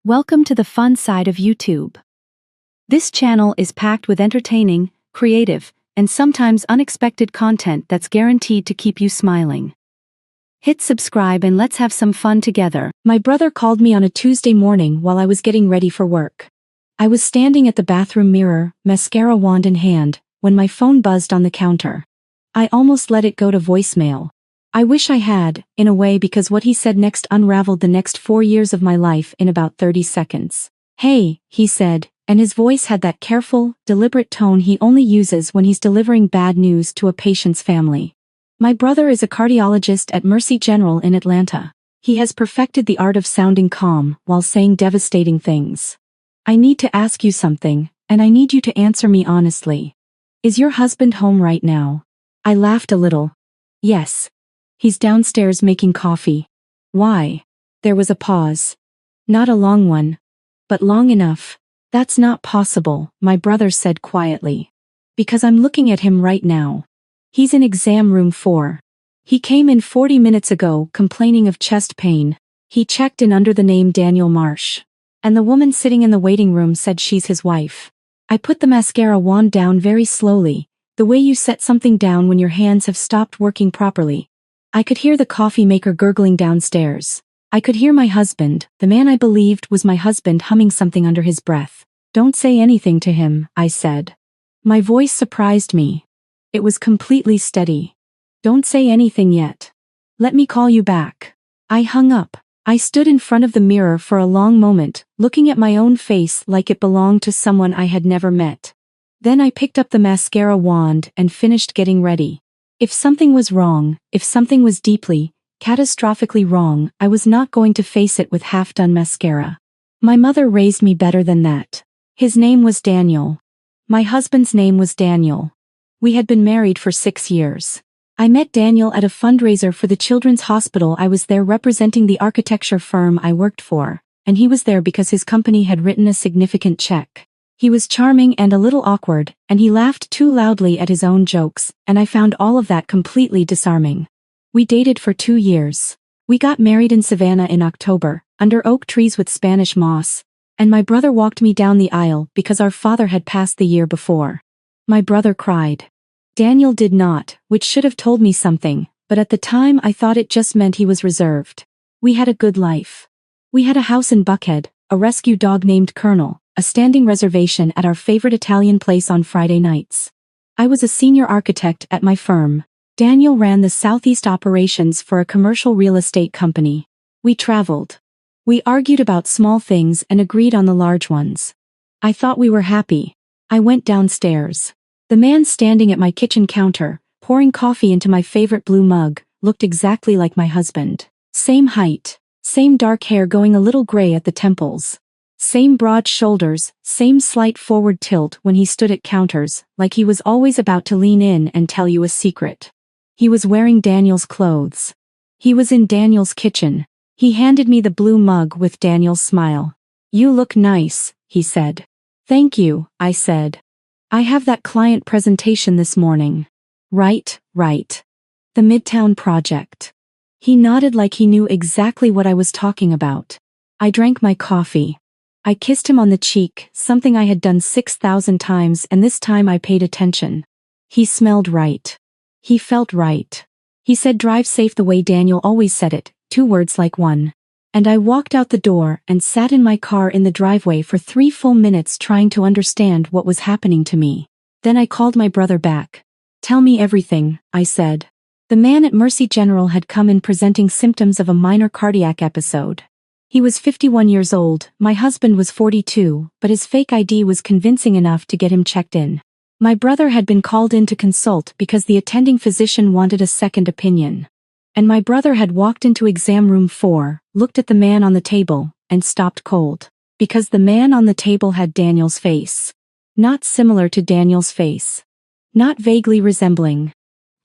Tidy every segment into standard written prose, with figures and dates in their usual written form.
Welcome to the fun side of YouTube. This channel is packed with entertaining, creative, and sometimes unexpected content that's guaranteed to keep you smiling. Hit subscribe and let's have some fun together. My brother called me on a Tuesday morning while I was getting ready for work. I was standing at the bathroom mirror, mascara wand in hand, when my phone buzzed on the counter. I almost let it go to voicemail. I wish I had, in a way, because what he said next unraveled the next 4 years of my life in about 30 seconds. "Hey," he said, and his voice had that careful, deliberate tone he only uses when he's delivering bad news to a patient's family. My brother is a cardiologist at Mercy General in Atlanta. He has perfected the art of sounding calm while saying devastating things. "I need to ask you something, and I need you to answer me honestly. Is your husband home right now?" I laughed a little. "Yes. He's downstairs making coffee." "Why?" There was a pause. "Not a long one, but long enough." "That's not possible," my brother said quietly. "Because I'm looking at him right now. He's in exam room 4. He came in 40 minutes ago complaining of chest pain. He checked in under the name Daniel Marsh. And the woman sitting in the waiting room said she's his wife." I put the mascara wand down very slowly, the way you set something down when your hands have stopped working properly. I could hear the coffee maker gurgling downstairs. I could hear my husband, the man I believed was my husband, humming something under his breath. "Don't say anything to him," I said. My voice surprised me. It was completely steady. "Don't say anything yet. Let me call you back." I hung up. I stood in front of the mirror for a long moment, looking at my own face like it belonged to someone I had never met. Then I picked up the mascara wand and finished getting ready. If something was wrong, if something was deeply, catastrophically wrong, I was not going to face it with half-done mascara. My mother raised me better than that. His name was Daniel. My husband's name was Daniel. We had been married for 6 years. I met Daniel at a fundraiser for the Children's Hospital. I was there representing the architecture firm I worked for, and he was there because his company had written a significant check. He was charming and a little awkward, and he laughed too loudly at his own jokes, and I found all of that completely disarming. We dated for 2 years. We got married in Savannah in October, under oak trees with Spanish moss, and my brother walked me down the aisle because our father had passed the year before. My brother cried. Daniel did not, which should have told me something, but at the time I thought it just meant he was reserved. We had a good life. We had a house in Buckhead, a rescue dog named Colonel, a standing reservation at our favorite Italian place on Friday nights. I was a senior architect at my firm. Daniel ran the Southeast operations for a commercial real estate company. We traveled. We argued about small things and agreed on the large ones. I thought we were happy. I went downstairs. The man standing at my kitchen counter, pouring coffee into my favorite blue mug, looked exactly like my husband. Same height, same dark hair going a little gray at the temples. Same broad shoulders, same slight forward tilt when he stood at counters, like he was always about to lean in and tell you a secret. He was wearing Daniel's clothes. He was in Daniel's kitchen. He handed me the blue mug with Daniel's smile. "You look nice," he said. "Thank you," I said. "I have that client presentation this morning." Right. The Midtown project." He nodded like he knew exactly what I was talking about. I drank my coffee. I kissed him on the cheek, something I had done 6,000 times, and this time I paid attention. He smelled right. He felt right. He said drive safe the way Daniel always said it, 2 words like one. And I walked out the door and sat in my car in the driveway for 3 full minutes trying to understand what was happening to me. Then I called my brother back. "Tell me everything," I said. The man at Mercy General had come in presenting symptoms of a minor cardiac episode. He was 51 years old, my husband was 42, but his fake ID was convincing enough to get him checked in. My brother had been called in to consult because the attending physician wanted a second opinion. And my brother had walked into exam room 4, looked at the man on the table, and stopped cold. Because the man on the table had Daniel's face. Not similar to Daniel's face. Not vaguely resembling.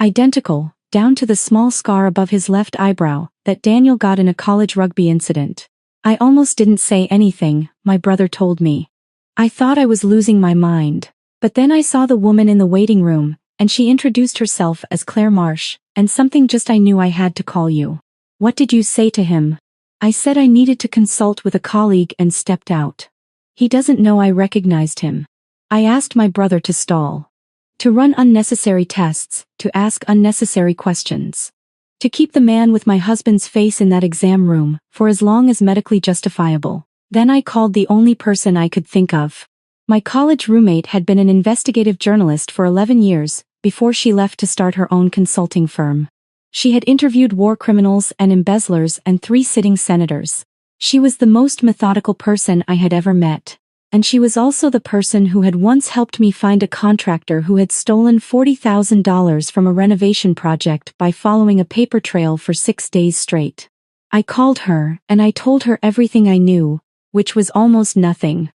Identical, down to the small scar above his left eyebrow that Daniel got in a college rugby incident. I almost didn't say anything, my brother told me. I thought I was losing my mind. But then I saw the woman in the waiting room, and she introduced herself as Claire Marsh, and something just I knew I had to call you. "What did you say to him?" I said I needed to consult with a colleague and stepped out. He doesn't know I recognized him. I asked my brother to stall. To run unnecessary tests, to ask unnecessary questions. To keep the man with my husband's face in that exam room for as long as medically justifiable. Then I called the only person I could think of. My college roommate had been an investigative journalist for 11 years before she left to start her own consulting firm. She had interviewed war criminals and embezzlers and 3 sitting senators. She was the most methodical person I had ever met. And she was also the person who had once helped me find a contractor who had stolen $40,000 from a renovation project by following a paper trail for 6 days straight. I called her, and I told her everything I knew, which was almost nothing.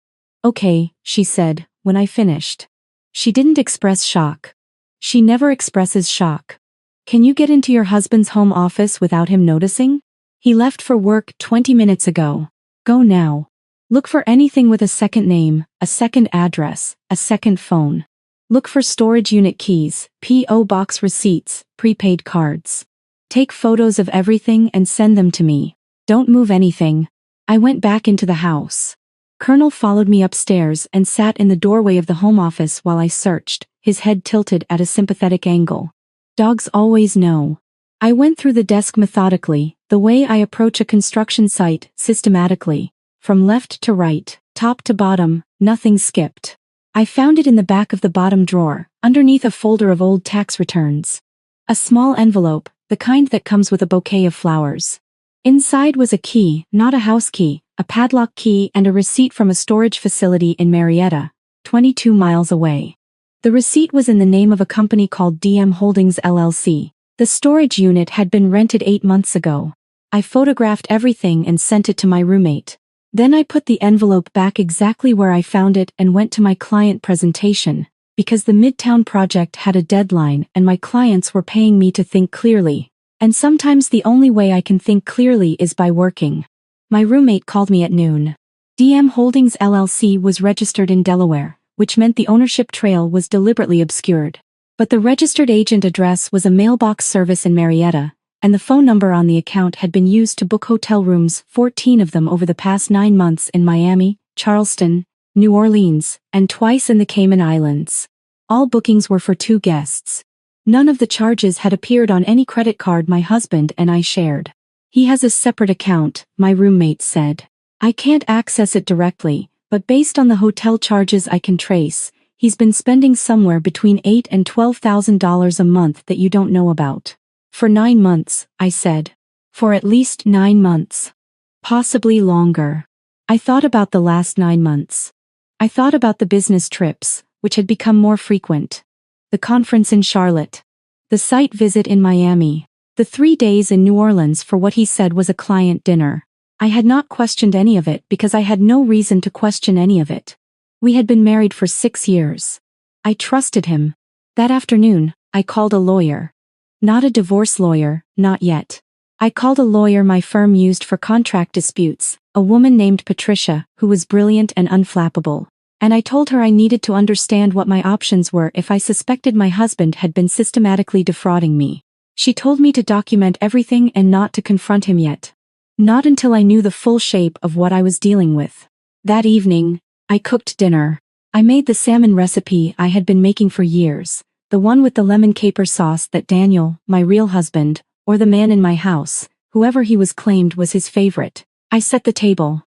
"Okay," she said, when I finished. She didn't express shock. She never expresses shock. "Can you get into your husband's home office without him noticing? He left for work 20 minutes ago. Go now. Look for anything with a second name, a second address, a second phone. Look for storage unit keys, P.O. box receipts, prepaid cards. Take photos of everything and send them to me. Don't move anything." I went back into the house. Colonel followed me upstairs and sat in the doorway of the home office while I searched, his head tilted at a sympathetic angle. Dogs always know. I went through the desk methodically, the way I approach a construction site, systematically. From left to right, top to bottom, nothing skipped. I found it in the back of the bottom drawer, underneath a folder of old tax returns. A small envelope, the kind that comes with a bouquet of flowers. Inside was a key, not a house key, a padlock key and a receipt from a storage facility in Marietta, 22 miles away. The receipt was in the name of a company called DM Holdings LLC. The storage unit had been rented 8 months ago. I photographed everything and sent it to my roommate. Then I put the envelope back exactly where I found it and went to my client presentation, because the Midtown project had a deadline and my clients were paying me to think clearly. And sometimes the only way I can think clearly is by working. My roommate called me at noon. DM Holdings LLC was registered in Delaware, which meant the ownership trail was deliberately obscured. But the registered agent address was a mailbox service in Marietta, and the phone number on the account had been used to book hotel rooms, 14 of them over the past 9 months in Miami, Charleston, New Orleans, and twice in the Cayman Islands. All bookings were for 2 guests. None of the charges had appeared on any credit card my husband and I shared. "He has a separate account," my roommate said. "I can't access it directly, but based on the hotel charges I can trace, he's been spending somewhere between $8,000 and $12,000 a month that you don't know about." "For 9 months," I said. "For at least 9 months. Possibly longer." I thought about the last 9 months. I thought about the business trips, which had become more frequent. The conference in Charlotte. The site visit in Miami. The 3 days in New Orleans for what he said was a client dinner. I had not questioned any of it because I had no reason to question any of it. We had been married for 6 years. I trusted him. That afternoon, I called a lawyer. Not a divorce lawyer, not yet. I called a lawyer my firm used for contract disputes, a woman named Patricia, who was brilliant and unflappable. And I told her I needed to understand what my options were if I suspected my husband had been systematically defrauding me. She told me to document everything and not to confront him yet. Not until I knew the full shape of what I was dealing with. That evening, I cooked dinner. I made the salmon recipe I had been making for years, the one with the lemon caper sauce that Daniel, my real husband, or the man in my house, whoever he was claimed was his favorite. I set the table.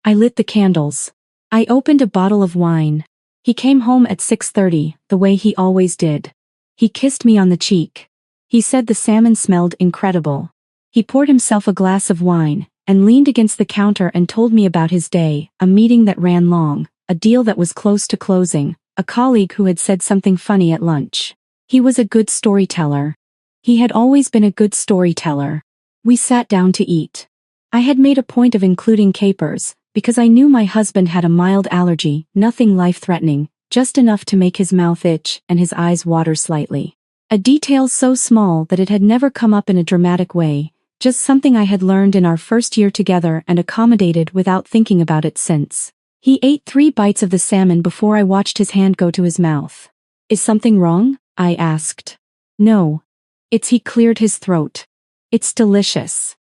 I lit the candles. I opened a bottle of wine. He came home at 6:30, the way he always did. He kissed me on the cheek. He said the salmon smelled incredible. He poured himself a glass of wine, and leaned against the counter and told me about his day, a meeting that ran long, a deal that was close to closing, a colleague who had said something funny at lunch. He was a good storyteller. He had always been a good storyteller. We sat down to eat. I had made a point of including capers, because I knew my husband had a mild allergy, nothing life-threatening, just enough to make his mouth itch and his eyes water slightly. A detail so small that it had never come up in a dramatic way, just something I had learned in our first year together and accommodated without thinking about it since. He ate 3 bites of the salmon before I watched his hand go to his mouth. "Is something wrong?" I asked. "No. He cleared his throat. It's delicious."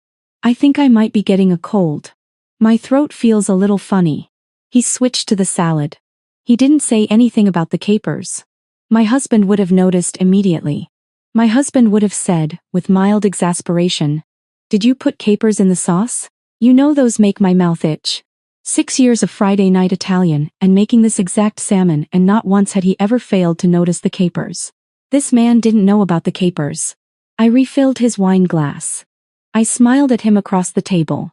I think I might be getting a cold. My throat feels a little funny. He switched to the salad. He didn't say anything about the capers. My husband would have noticed immediately. My husband would have said, with mild exasperation, "Did you put capers in the sauce? You know those make my mouth itch." 6 years of Friday night Italian and making this exact salmon, and not once had he ever failed to notice the capers. This man didn't know about the capers. I refilled his wine glass. I smiled at him across the table.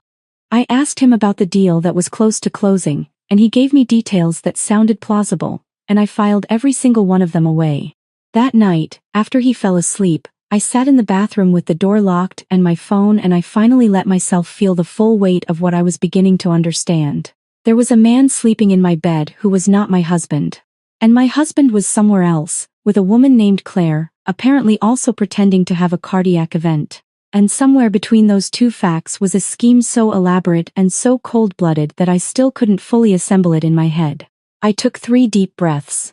I asked him about the deal that was close to closing, and he gave me details that sounded plausible, and I filed every single one of them away. That night, after he fell asleep, I sat in the bathroom with the door locked and my phone, and I finally let myself feel the full weight of what I was beginning to understand. There was a man sleeping in my bed who was not my husband. And my husband was somewhere else, with a woman named Claire, apparently also pretending to have a cardiac event. And somewhere between those two facts was a scheme so elaborate and so cold-blooded that I still couldn't fully assemble it in my head. I took 3 deep breaths.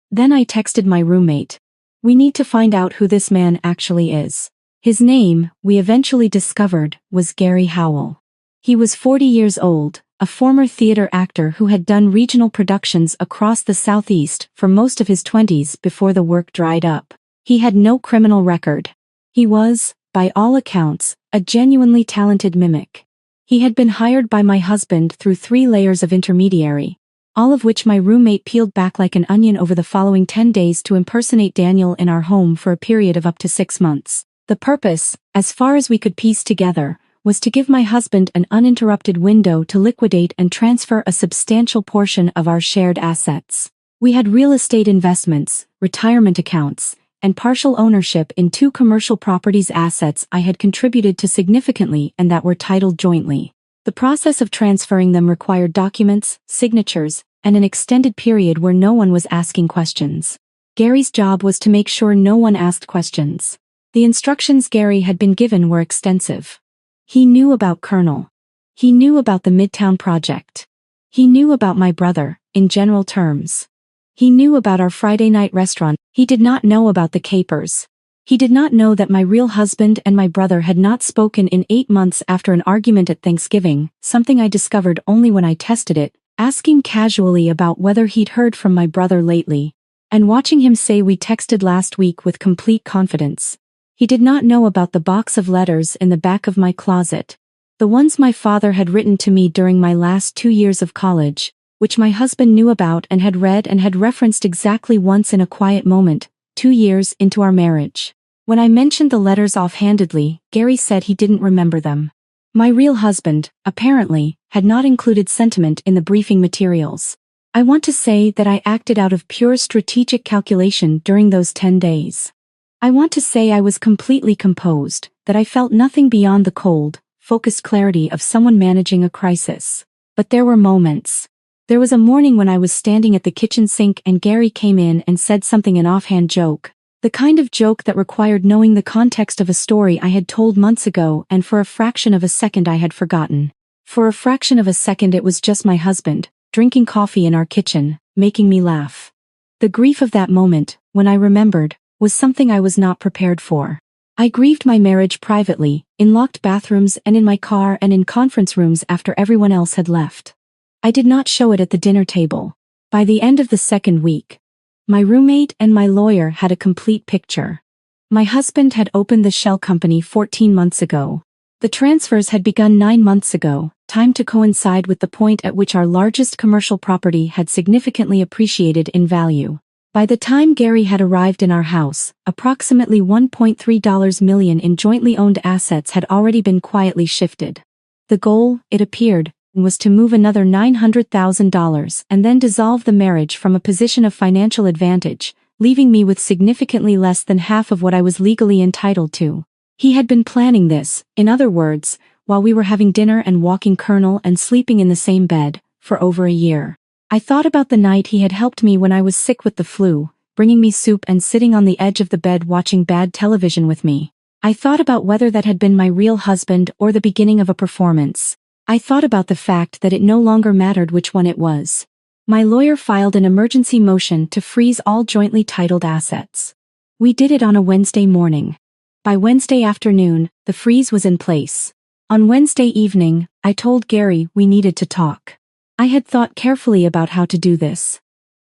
Then I texted my roommate. "We need to find out who this man actually is." His name, we eventually discovered, was Gary Howell. He was 40 years old, a former theater actor who had done regional productions across the Southeast for most of his 20s before the work dried up. He had no criminal record. He was, by all accounts, a genuinely talented mimic. He had been hired by my husband through 3 layers of intermediary, all of which my roommate peeled back like an onion over the following 10 days to impersonate Daniel in our home for a period of up to 6 months. The purpose, as far as we could piece together, was to give my husband an uninterrupted window to liquidate and transfer a substantial portion of our shared assets. We had real estate investments, retirement accounts, and partial ownership in 2 commercial properties, assets I had contributed to significantly and that were titled jointly. The process of transferring them required documents, signatures, and an extended period where no one was asking questions. Gary's job was to make sure no one asked questions. The instructions Gary had been given were extensive. He knew about Colonel. He knew about the Midtown project. He knew about my brother, in general terms. He knew about our Friday night restaurant. He did not know about the capers. He did not know that my real husband and my brother had not spoken in 8 months after an argument at Thanksgiving, something I discovered only when I tested it, asking casually about whether he'd heard from my brother lately, and watching him say we texted last week with complete confidence. He did not know about the box of letters in the back of my closet, the ones my father had written to me during my last 2 years of college, which my husband knew about and had read and had referenced exactly once in a quiet moment, 2 years into our marriage. When I mentioned the letters offhandedly, Gary said he didn't remember them. My real husband, apparently, had not included sentiment in the briefing materials. I want to say that I acted out of pure strategic calculation during those 10 days. I want to say I was completely composed, that I felt nothing beyond the cold, focused clarity of someone managing a crisis. But there were moments. There was a morning when I was standing at the kitchen sink and Gary came in and said something, an offhand joke. The kind of joke that required knowing the context of a story I had told months ago, and for a fraction of a second I had forgotten. For a fraction of a second it was just my husband, drinking coffee in our kitchen, making me laugh. The grief of that moment, when I remembered, was something I was not prepared for. I grieved my marriage privately, in locked bathrooms and in my car and in conference rooms after everyone else had left. I did not show it at the dinner table. By the end of the second week, my roommate and my lawyer had a complete picture. My husband had opened the shell company 14 months ago. The transfers had begun 9 months ago, timed to coincide with the point at which our largest commercial property had significantly appreciated in value. By the time Gary had arrived in our house, approximately $1.3 million in jointly owned assets had already been quietly shifted. The goal, it appeared, was to move another $900,000 and then dissolve the marriage from a position of financial advantage, leaving me with significantly less than half of what I was legally entitled to. He had been planning this, in other words, while we were having dinner and walking Colonel and sleeping in the same bed, for over a year. I thought about the night he had helped me when I was sick with the flu, bringing me soup and sitting on the edge of the bed watching bad television with me. I thought about whether that had been my real husband or the beginning of a performance. I thought about the fact that it no longer mattered which one it was. My lawyer filed an emergency motion to freeze all jointly titled assets. We did it on a Wednesday morning. By Wednesday afternoon, the freeze was in place. On Wednesday evening, I told Gary we needed to talk. I had thought carefully about how to do this.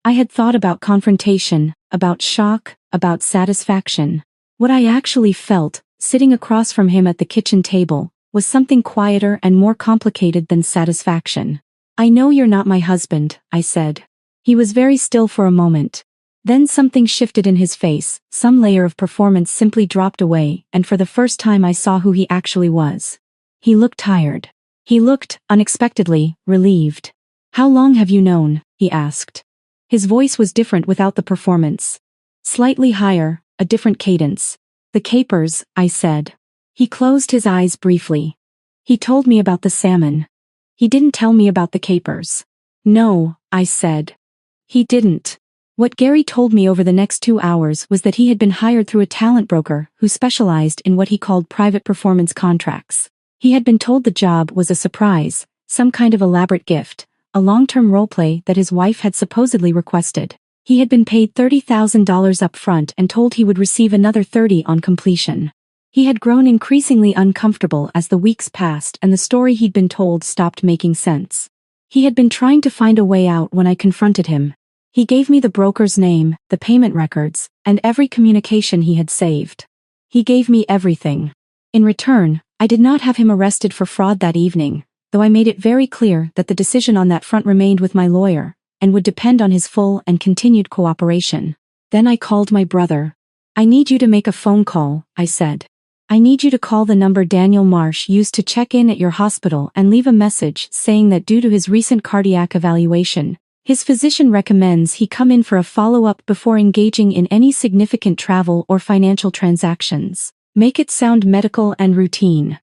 I had thought about confrontation, about shock, about satisfaction. What I actually felt, sitting across from him at the kitchen table, was something quieter and more complicated than satisfaction. "I know you're not my husband," I said. He was very still for a moment. Then something shifted in his face, some layer of performance simply dropped away, and for the first time I saw who he actually was. He looked tired. He looked, unexpectedly, relieved. "How long have you known?" he asked. His voice was different without the performance. Slightly higher, a different cadence. "The capers," I said. He closed his eyes briefly. "He told me about the salmon. He didn't tell me about the capers." "No," I said. "He didn't." What Gary told me over the next 2 hours was that he had been hired through a talent broker who specialized in what he called private performance contracts. He had been told the job was a surprise, some kind of elaborate gift, a long-term roleplay that his wife had supposedly requested. He had been paid $30,000 up front and told he would receive another $30,000 on completion. He had grown increasingly uncomfortable as the weeks passed and the story he'd been told stopped making sense. He had been trying to find a way out when I confronted him. He gave me the broker's name, the payment records, and every communication he had saved. He gave me everything. In return, I did not have him arrested for fraud that evening, though I made it very clear that the decision on that front remained with my lawyer, and would depend on his full and continued cooperation. Then I called my brother. "I need you to make a phone call," I said. "I need you to call the number Daniel Marsh used to check in at your hospital and leave a message saying that due to his recent cardiac evaluation, his physician recommends he come in for a follow-up before engaging in any significant travel or financial transactions. Make it sound medical and routine.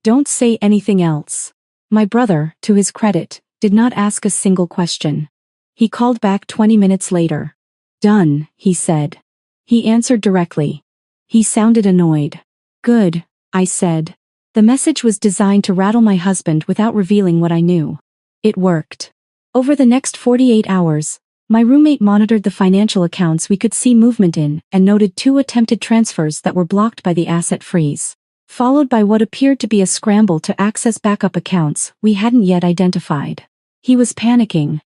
Don't say anything else." My brother, to his credit, did not ask a single question. He called back 20 minutes later. "Done," he said. He answered directly. He sounded annoyed. "Good," I said. The message was designed to rattle my husband without revealing what I knew. It worked. Over the next 48 hours, my roommate monitored the financial accounts we could see movement in and noted 2 attempted transfers that were blocked by the asset freeze, followed by what appeared to be a scramble to access backup accounts we hadn't yet identified. He was panicking.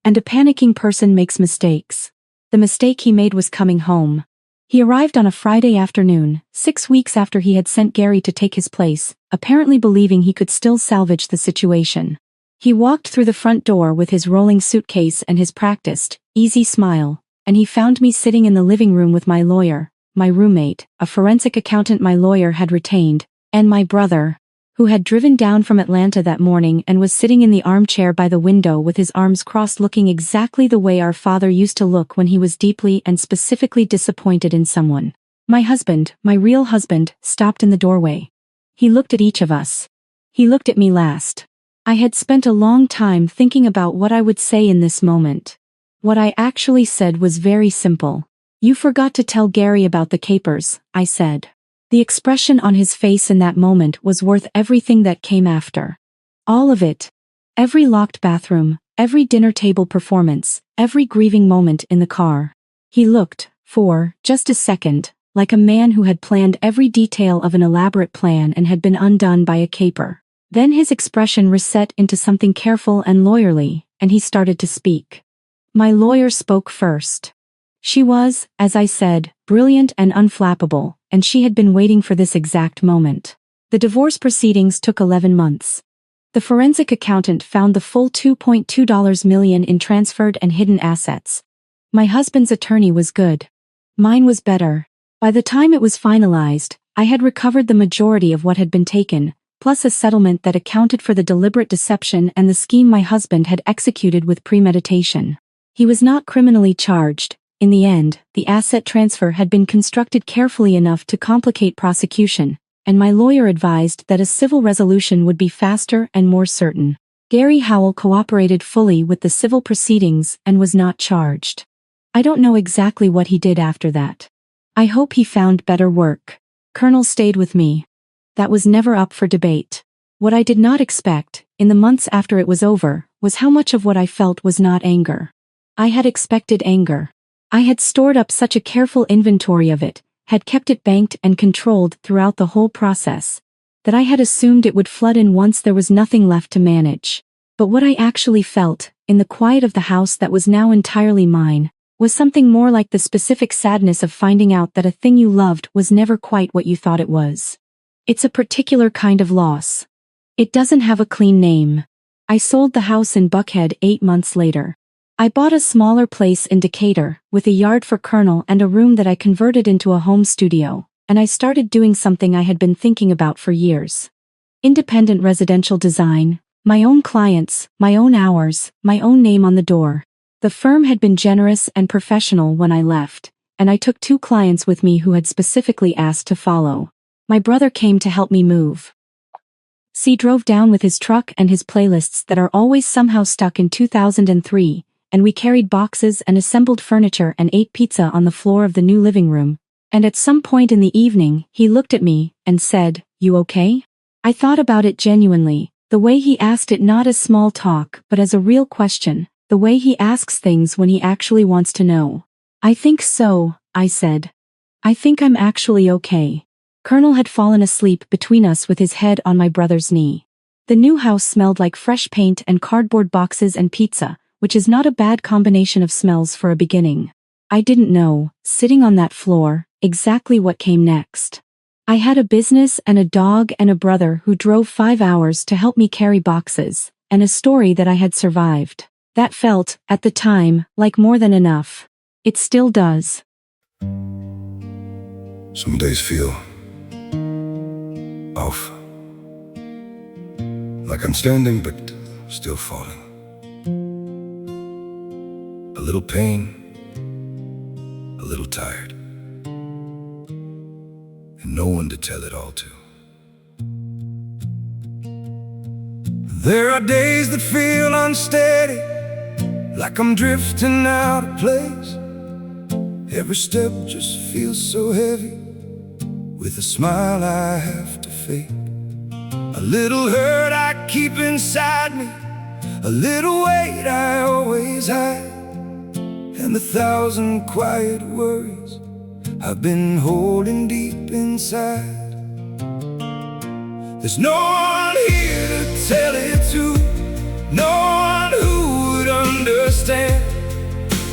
And a panicking person makes mistakes. The mistake he made was coming home. He arrived on a Friday afternoon, 6 weeks after he had sent Gary to take his place, apparently believing he could still salvage the situation. He walked through the front door with his rolling suitcase and his practiced, easy smile, and he found me sitting in the living room with my lawyer, my roommate, a forensic accountant my lawyer had retained, and my brother, who had driven down from Atlanta that morning and was sitting in the armchair by the window with his arms crossed looking exactly the way our father used to look when he was deeply and specifically disappointed in someone. My husband, my real husband, stopped in the doorway. He looked at each of us. He looked at me last. I had spent a long time thinking about what I would say in this moment. What I actually said was very simple. "You forgot to tell Gary about the capers," I said. The expression on his face in that moment was worth everything that came after. All of it. Every locked bathroom, every dinner table performance, every grieving moment in the car. He looked, for just a second, like a man who had planned every detail of an elaborate plan and had been undone by a caper. Then his expression reset into something careful and lawyerly, and he started to speak. My lawyer spoke first. She was, as I said, brilliant and unflappable, and she had been waiting for this exact moment. The divorce proceedings took 11 months. The forensic accountant found the full $2.2 million in transferred and hidden assets. My husband's attorney was good. Mine was better. By the time it was finalized, I had recovered the majority of what had been taken, plus a settlement that accounted for the deliberate deception and the scheme my husband had executed with premeditation. He was not criminally charged. In the end, the asset transfer had been constructed carefully enough to complicate prosecution, and my lawyer advised that a civil resolution would be faster and more certain. Gary Howell cooperated fully with the civil proceedings and was not charged. I don't know exactly what he did after that. I hope he found better work. Colonel stayed with me. That was never up for debate. What I did not expect, in the months after it was over, was how much of what I felt was not anger. I had expected anger. I had stored up such a careful inventory of it, had kept it banked and controlled throughout the whole process. that I had assumed it would flood in once there was nothing left to manage. But what I actually felt, in the quiet of the house that was now entirely mine, was something more like the specific sadness of finding out that a thing you loved was never quite what you thought it was. It's a particular kind of loss. It doesn't have a clean name. I sold the house in Buckhead 8 months later. I bought a smaller place in Decatur, with a yard for Colonel and a room that I converted into a home studio, and I started doing something I had been thinking about for years. Independent residential design, my own clients, my own hours, my own name on the door. The firm had been generous and professional when I left, and I took 2 clients with me who had specifically asked to follow. My brother came to help me move. C drove down with his truck and his playlists that are always somehow stuck in 2003, and we carried boxes and assembled furniture and ate pizza on the floor of the new living room. And at some point in the evening, he looked at me and said, "You okay?" I thought about it genuinely, the way he asked it not as small talk but as a real question, the way he asks things when he actually wants to know. "I think so," I said. "I think I'm actually okay." Colonel had fallen asleep between us with his head on my brother's knee. The new house smelled like fresh paint and cardboard boxes and pizza, which is not a bad combination of smells for a beginning. I didn't know, sitting on that floor, exactly what came next. I had a business and a dog and a brother who drove 5 hours to help me carry boxes, and a story that I had survived. That felt, at the time, like more than enough. It still does. Some days feel off, like I'm standing but still falling. A little pain, a little tired, and no one to tell it all to. There are days that feel unsteady, like I'm drifting out of place. Every step just feels so heavy, with a smile I have to fake. A little hurt I keep inside me, a little weight I always hide, and 1,000 quiet worries I've been holding deep inside. There's no one here to tell it to, no one who would understand.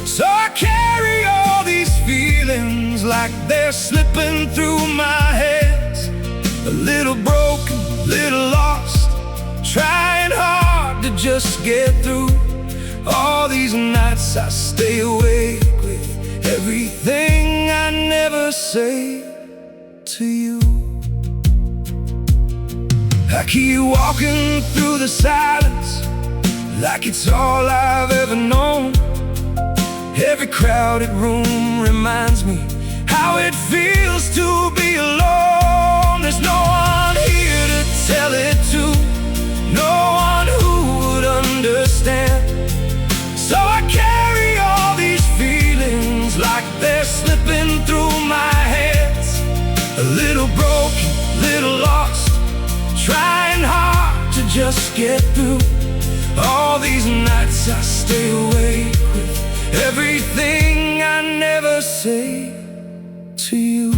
So I carry all these feelings like they're slipping through my hands. A little broken, little lost, trying hard to just get through. All these nights I stay awake with everything I never say to you. I keep walking through the silence like it's all I've ever known. Every crowded room reminds me how it feels to be alone. There's no one here to tell it to, no one who would understand. So I carry all these feelings like they're slipping through my hands. A little broken, little lost, trying hard to just get through. All these nights I stay awake with everything I never say to you.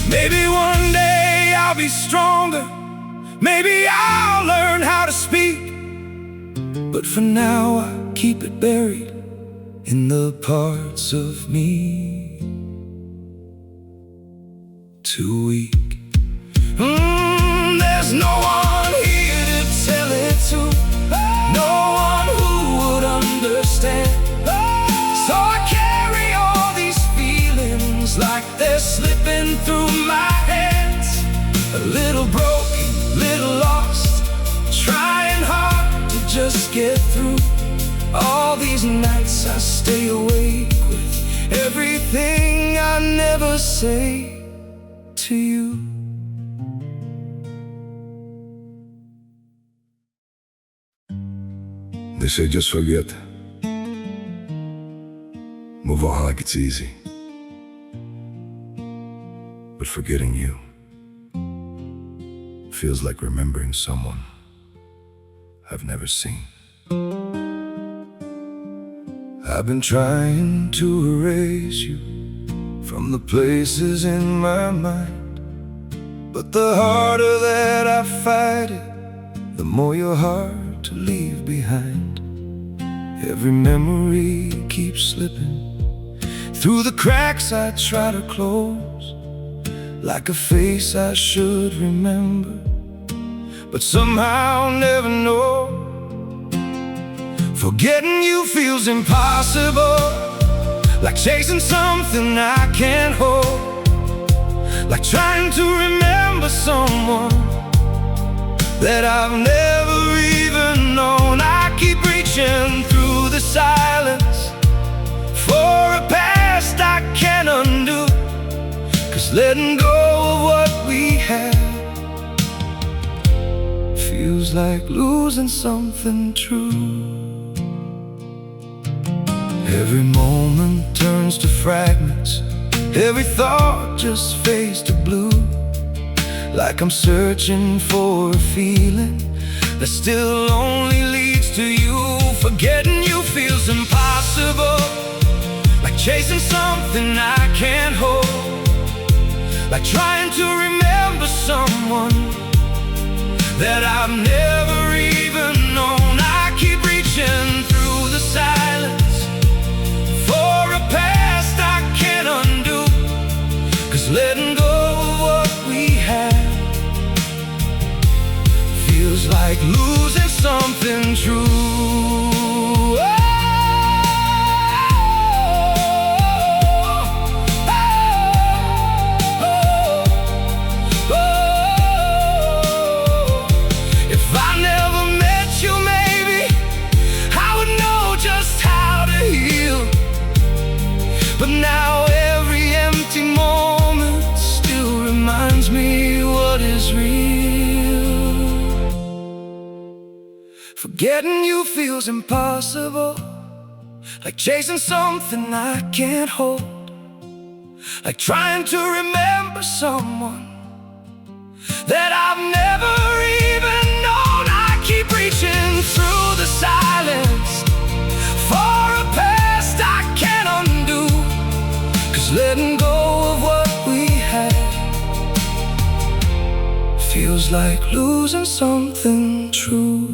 Maybe one day I'll be stronger, maybe I'll learn how to speak, but for now I keep it buried in the parts of me too weak. There's no one here to tell it to, no one who would understand. So I carry all these feelings like they're slipping through my hands. A little broken, little lost, trying hard to just get through. All these nights I stay awake with everything I never say to you. They say just forget, move on like it's easy. But forgetting you feels like remembering someone I've never seen. I've been trying to erase you from the places in my mind, but the harder that I fight it, the more you're hard to leave behind. Every memory keeps slipping through the cracks I try to close, like a face I should remember, but somehow never know. Forgetting you feels impossible, like chasing something I can't hold, like trying to remember someone that I've never even known. I keep reaching through the silence for a past I can't undo, 'cause letting go of what we had feels like losing something true. Every moment turns to fragments, every thought just fades to blue, like I'm searching for a feeling that still only leads to you. Forgetting you feels impossible, like chasing something I can't hold, like trying to remember someone that I've never even known. I keep reaching through the silence for a past I can't undo, 'cause letting go of what we had feels like losing something true. If I never met you, maybe I would know just how to heal, but now every empty moment still reminds me what is real. Forgetting you feels impossible, like chasing something I can't hold, like trying to remember someone that I've never even known. I keep reaching through the silence for a past I can't undo, 'cause letting go of what we had feels like losing something true.